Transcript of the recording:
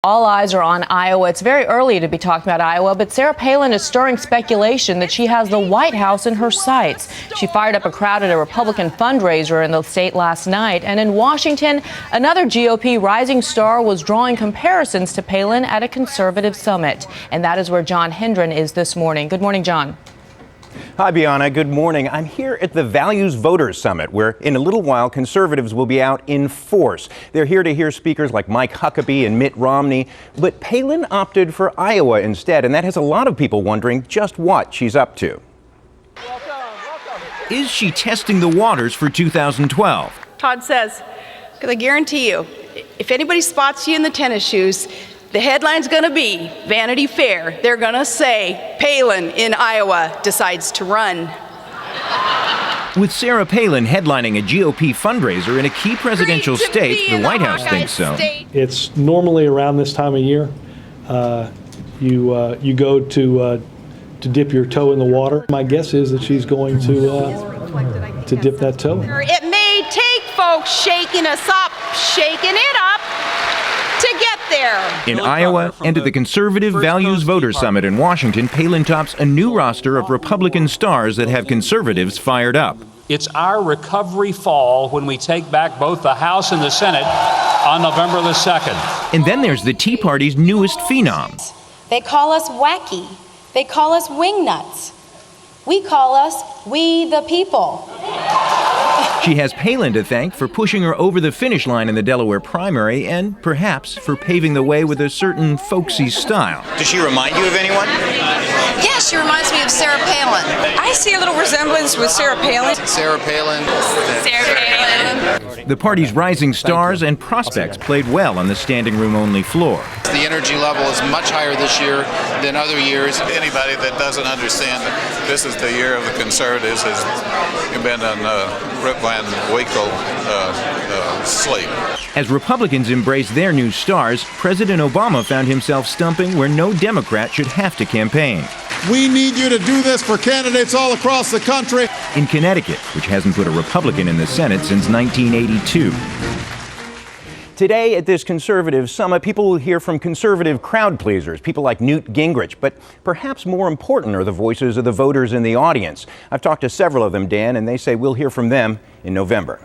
All eyes are on Iowa. It's very early to be talking about Iowa, but Sarah Palin is stirring speculation that she has the White House in her sights. She fired up a crowd at a Republican fundraiser in the state last night. And in Washington, another GOP rising star was drawing comparisons to Palin at a conservative summit. And that is where John Hendren is this morning. Good morning, John. Hi, Bianna. Good morning. I'm here at the Values Voters Summit, where in a little while conservatives will be out in force. They're here to hear speakers like Mike Huckabee and Mitt Romney, but Palin opted for Iowa instead, and that has a lot of people wondering just what she's up to. Is she testing the waters for 2012? Todd says, because I guarantee you, if anybody spots you in the tennis shoes, the headline's going to be Vanity Fair. They're going to say, Palin in Iowa decides to run. With Sarah Palin headlining a GOP fundraiser in a key presidential state, the White House thinks so. It's normally around this time of year. You go to dip your toe in the water. My guess is that she's going to dip that toe. It may take folks shaking us up, shaking it up, to get there. In Iowa and at the Conservative Values Voter Summit in Washington, Palin tops a new roster of Republican stars that have conservatives fired up. It's our recovery fall when we take back both the House and the Senate on November the 2nd. And then there's the Tea Party's newest phenom. They call us wacky. They call us wingnuts. We call us We the People. She has Palin to thank for pushing her over the finish line in the Delaware primary and perhaps for paving the way with a certain folksy style. Does she remind you of anyone? Yeah, she reminds me of Sarah Palin. I see a little resemblance with Sarah Palin. Sarah Palin. Sarah Palin. The party's rising stars and prospects played well on the standing room only floor. The energy level is much higher this year than other years. Anybody that doesn't understand that this is the year of the conservatives has been on Rip Van Winkle sleep. As Republicans embrace their new stars, President Obama found himself stumping where no Democrat should have to campaign. We need you to do this for candidates all across the country. In Connecticut, which hasn't put a Republican in the Senate since 1982. Today at this conservative summit, people will hear from conservative crowd pleasers, people like Newt Gingrich, but perhaps more important are the voices of the voters in the audience. I've talked to several of them, Dan, and they say we'll hear from them in November.